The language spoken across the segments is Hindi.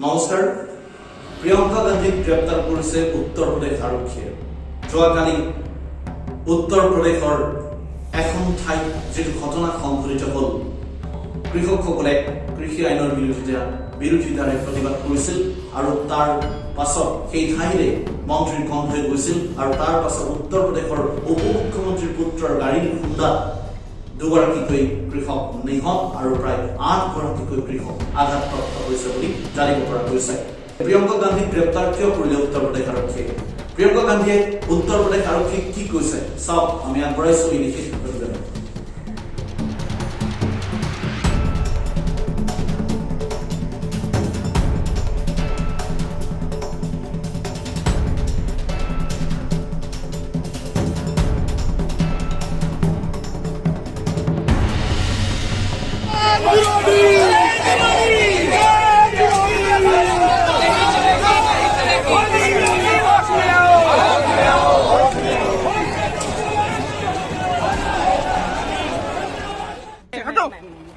নমস্কাৰ। প্ৰিয়ংকা গান্ধীক গ্ৰেপ্তাৰ কৰিছে উত্তৰ প্ৰদেশ আৰক্ষীয়ে। যোৱাকালি উত্তৰ প্ৰদেশৰ এখন ঠাইত যিটো ঘটনা সংঘটিত হ'ল, কৃষকসকলে কৃষি আইনৰ বিৰোধিতাৰে প্ৰতিবাদ কৰিছিল আৰু তাৰ পাছত সেই ঠাইৰে মন্ত্ৰীৰ কনভয় গৈছিল আৰু তাৰ পাছত উত্তৰ প্ৰদেশৰ উপ মুখ্যমন্ত্ৰীৰ পুত্ৰৰ গাড়ীৰ খুন্দাত দুগৰাকীকৈ কৃষক নিহত আৰু প্ৰায় ৮ গৰাকীকৈ কৃষক আঘাতপ্ৰাপ্ত হৈছে বুলি জানিব পৰা গৈছে। প্ৰিয়ংকা গান্ধীক গ্ৰেপ্তাৰ কিয় কৰিলে উত্তৰ প্ৰদেশ আৰক্ষীয়ে? প্ৰিয়ংকা গান্ধীয়ে উত্তৰ প্ৰদেশ আৰক্ষীক কি কৈছে চাওক, আমি আগবঢ়াইছো এই বিশেষ প্ৰতিবেদন।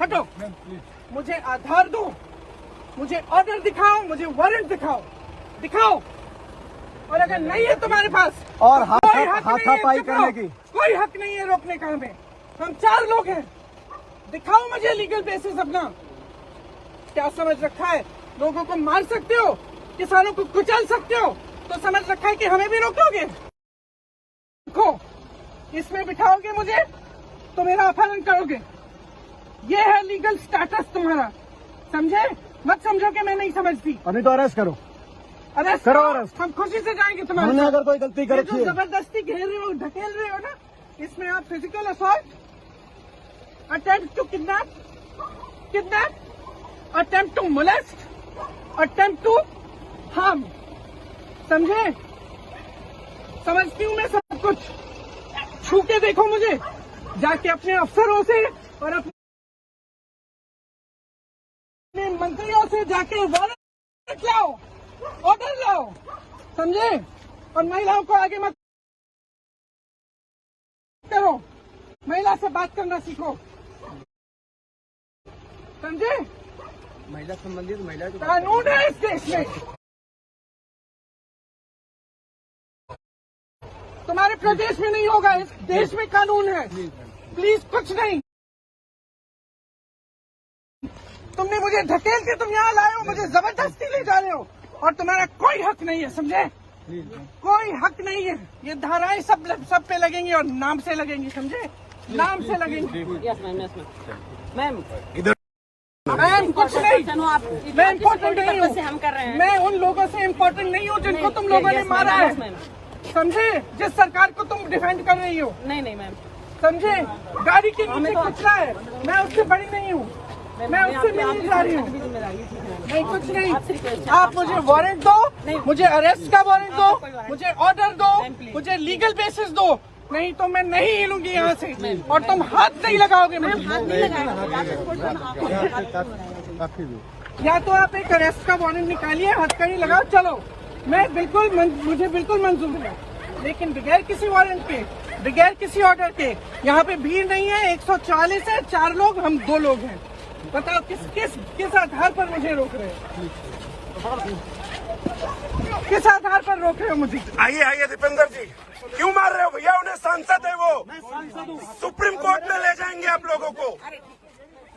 हटो, मुझे आधार दो, मुझे ऑर्डर दिखाओ, मुझे वारंट दिखाओ। और अगर नहीं है तुम्हारे पास और हाथापाई करने की कोई हक नहीं है रोकने का। हम 4 लोग हैं, दिखाओ मुझे लीगल बेसिस अपना। क्या समझ रखा है? लोगों को मार सकते हो, किसानों को कुचल सकते हो, तो समझ रखा है कि हमें भी रोकोगे? देखो, इसमें बिठाओगे मुझे तो मेरा अपहरण करोगे। ये है लीगल स्टेटस तुम्हारा, समझे? मत समझो कि मैं नहीं समझती। अभी तो अरेस्ट करो, अरेस्ट करो अरेस्ट। हम खुशी से जाएंगे तुम्हारे हमने साथ। अगर कोई गलती कर ये रखी जो है, जबरदस्ती घेर रहे हो, ढकेल रहे हो ना, इसमें आप physical assault, attempt to kidnap, attempt to molest, attempt to harm, समझे? समझती हूँ मैं सब कुछ। छू के देखो मुझे, जाके अपने अफसरों से और अपने मंत्रियों से जाके वारंट लाओ, ऑर्डर लाओ, समझे? और महिलाओं को आगे मत करो, महिला से बात करना सीखो, समझे? महिला संबंधित महिला कानून है इस देश में। तुम्हारे प्रदेश में नहीं होगा, इस देश में कानून है। प्लीज कुछ नहीं। तुमने मुझे धकेल के तुम यहाँ लाए हो, मुझे जबरदस्ती ले जा रहे हो, और तुम्हारा कोई हक नहीं है, समझे? कोई हक नहीं है। ये धाराएं सब पे लगेंगी और नाम से लगेंगी, समझे? नाम से लगेंगी। मैम मैम कुछ नहीं, मैं इम्पोर्टेंट नहीं हूँ। हम कर रहे हैं। मैं उन लोगों से इम्पोर्टेंट नहीं हूँ जिनको तुम लोगों ने मारा है, समझे? जिस सरकार को तुम डिफेंड कर रही हो, नहीं मैम, समझे? गाड़ी के नीचे कुचला है, मैं उससे बड़ी नहीं हूँ, मैं उससे मिलने जा रही हूँ। नहीं कुछ नहीं, आप मुझे वारंट दो, मुझे अरेस्ट का वारंट दो, मुझे ऑर्डर दो, मुझे लीगल बेसिस दो, नहीं तो मैं नहीं हिलूंगी यहाँ से। और तुम हाथ नहीं लगाओगे मुझे। या तो आप एक अरेस्ट का वारंट निकालिए, हथकड़ी लगाओ, चलो, मैं मुझे बिल्कुल मंजूर है, लेकिन बगैर किसी वारंट के, बगैर किसी ऑर्डर के। यहाँ पे भीड़ नहीं है, 144 है, 4 लोग, हम 2 लोग हैं। बताओ किस आधार पर मुझे रोक रहे हो? किस आधार पर रोक रहे हो मुझे? आइए दीपेंद्र जी, क्यों मार रहे हो भैया? उन्हें सांसद है वो, सुप्रीम कोर्ट में ले जाएंगे आप लोगों को।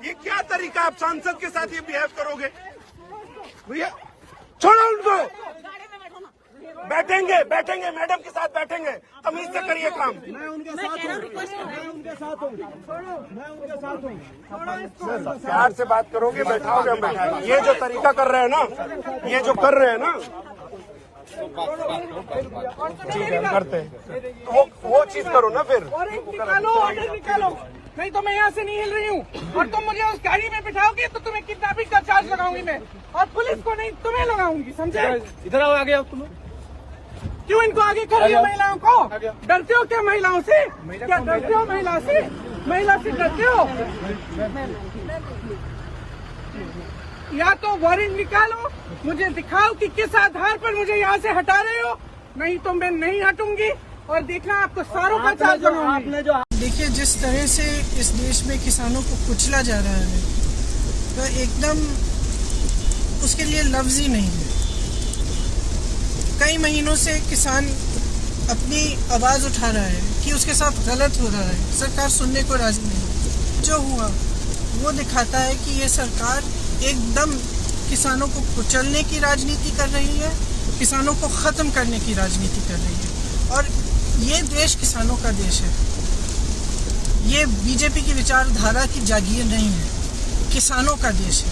ये क्या तरीका, आप सांसद के साथ ये बिहेव करोगे? भैया छोड़ो उनको, बैठेंगे मैडम के साथ बैठेंगे, तमीज से करिए काम। मैं उनके साथ हूँ। प्यार से बात करोगे, बैठाओगे, हम बैठाएंगे। ये जो तरीका कर रहे हैं ना, ठीक है, करते हैं, वो चीज करो ना फिर। ऑर्डर निकालो, नहीं तो मैं यहाँ से नहीं हिल रही हूँ। और तुम मुझे उस गाड़ी में बिठाओगे तो तुम्हें किडनैपिंग का चार्ज लगाऊंगी मैं, और पुलिस को नहीं, तुम्हें लगाऊंगी, समझे? इधर आओ, आगे आओ तुम। क्यों इनको आगे कर रही हो? महिलाओं को डरते हो क्या? महिलाओं से क्या डरते हो? महिला से डरते हो? या तो वारंट निकालो, मुझे दिखाओ कि किस आधार पर मुझे यहाँ से हटा रहे हो, नहीं तो मैं नहीं हटूंगी। और देखना आपको सारों का चार्ज लगाऊंगी। देखिए, जिस तरह से इस देश में किसानों को कुचला जा रहा है, तो एकदम उसके लिए लफ्ज़ ही नहीं है। कई महीनों से किसान अपनी आवाज़ उठा रहा है कि उसके साथ गलत हो रहा है, सरकार सुनने को राजी नहीं। जो हुआ वो दिखाता है कि ये सरकार एकदम किसानों को कुचलने की राजनीति कर रही है, किसानों को ख़त्म करने की राजनीति कर रही है। और ये देश किसानों का देश है। ये बीजेपी की विचारधारा की जागीर नहीं है, किसानों का देश है।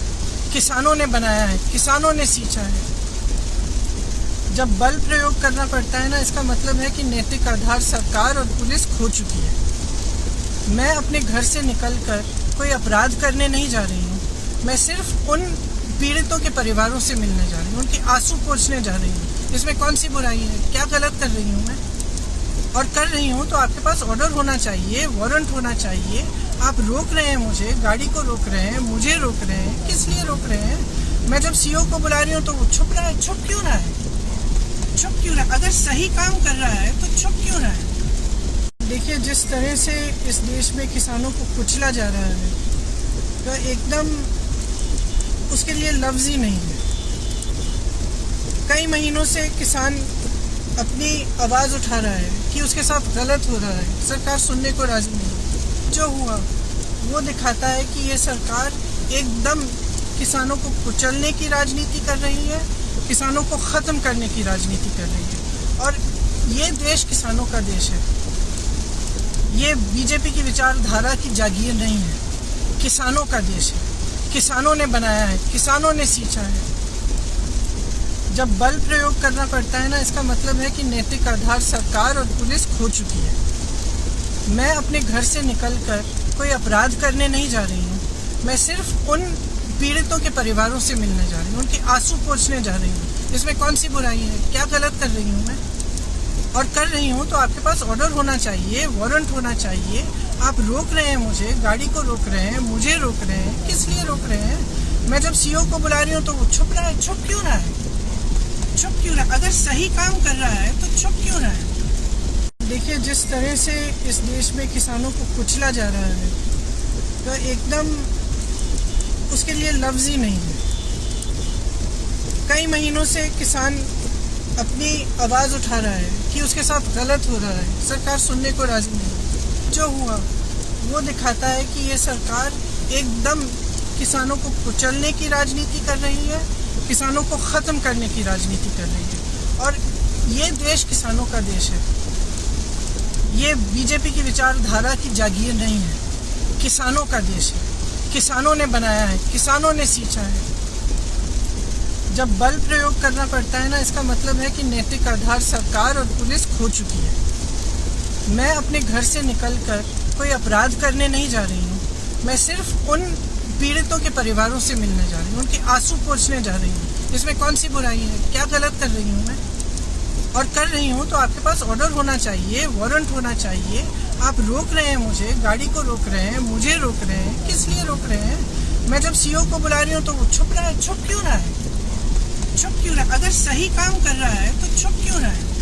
किसानों ने बनाया है, किसानों ने सींचा है। जब बल प्रयोग करना पड़ता है ना, इसका मतलब है कि नैतिक आधार सरकार और पुलिस खो चुकी है। मैं अपने घर से निकलकर कोई अपराध करने नहीं जा रही हूँ। मैं सिर्फ उन पीड़ितों के परिवारों से मिलने जा रही हूँ, उनके आंसू पोंछने जा रही हूँ। इसमें कौन सी बुराई है? क्या गलत कर रही हूँ मैं? और कर रही हूँ तो आपके पास ऑर्डर होना चाहिए, वारंट होना चाहिए। आप रोक रहे हैं मुझे, गाड़ी को रोक रहे हैं, मुझे रोक रहे हैं। किस लिए रोक रहे हैं? मैं जब सीओ को बुला रही हूँ तो वो छुप रहा है। छुप क्यों रहा है? छुप क्यों रहा है? अगर सही काम कर रहा है तो छुप क्यों रहा है? देखिए, जिस तरह से इस देश में किसानों को कुचला जा रहा है, तो एकदम उसके लिए लफ्ज़ ही नहीं है। कई महीनों से किसान अपनी आवाज़ उठा रहा है कि उसके साथ गलत हो रहा है, सरकार सुनने को राजी नहीं। जो हुआ वो दिखाता है कि ये सरकार एकदम किसानों को कुचलने की राजनीति कर रही है, किसानों को ख़त्म करने की राजनीति कर रही है। और ये देश किसानों का देश है। ये बीजेपी की विचारधारा की जागीर नहीं है, किसानों का देश है। किसानों ने बनाया है, किसानों ने सींचा है। जब बल प्रयोग करना पड़ता है ना, इसका मतलब है कि नैतिक आधार सरकार और पुलिस खो चुकी है। मैं अपने घर से निकलकर कोई अपराध करने नहीं जा रही हूँ। मैं सिर्फ उन पीड़ितों के परिवारों से मिलने जा रही हूँ, उनके आंसू पोंछने जा रही हूँ। इसमें कौन सी बुराई है? क्या गलत कर रही हूँ मैं? और कर रही हूँ तो आपके पास ऑर्डर होना चाहिए, वारंट होना चाहिए। आप रोक रहे हैं मुझे, गाड़ी को रोक रहे हैं, मुझे रोक रहे हैं। किस लिए रोक रहे हैं? मैं जब सीओ को बुला रही हूँ तो वो छुप रहा है। छुप क्यों रहा है? छुप क्यों रहा है? अगर सही काम कर रहा है तो छुप क्यों रहा है? देखिए, जिस तरह से इस देश में किसानों को कुचला जा रहा है, तो एकदम उसके लिए लफ्ज़ ही नहीं है। कई महीनों से किसान अपनी आवाज़ उठा रहा है कि उसके साथ गलत हो रहा है, सरकार सुनने को राजी नहीं। जो हुआ वो दिखाता है कि ये सरकार एकदम किसानों को कुचलने की राजनीति कर रही है, किसानों को ख़त्म करने की राजनीति कर रही है। और ये देश किसानों का देश है। ये बीजेपी की विचारधारा की जागीर नहीं है, किसानों का देश है। किसानों ने बनाया है, किसानों ने सींचा है। जब बल प्रयोग करना पड़ता है ना, इसका मतलब है कि नैतिक आधार सरकार और पुलिस खो चुकी है। मैं अपने घर से निकलकर कोई अपराध करने नहीं जा रही हूँ। मैं सिर्फ उन पीड़ितों के परिवारों से मिलने जा रही हूँ, उनके आंसू पोंछने जा रही हूँ। इसमें कौन सी बुराई है? क्या गलत कर रही हूँ मैं? और कर रही हूँ तो आपके पास ऑर्डर होना चाहिए, वारंट होना चाहिए। आप रोक रहे हैं मुझे, गाड़ी को रोक रहे हैं, मुझे रोक रहे हैं। किस लिए रोक रहे हैं? मैं जब सीओ को बुला रही हूँ तो वो छुप रहा है। छुप क्यों रहा है? छुप क्यों रहा है? अगर सही काम कर रहा है तो छुप क्यों रहा है?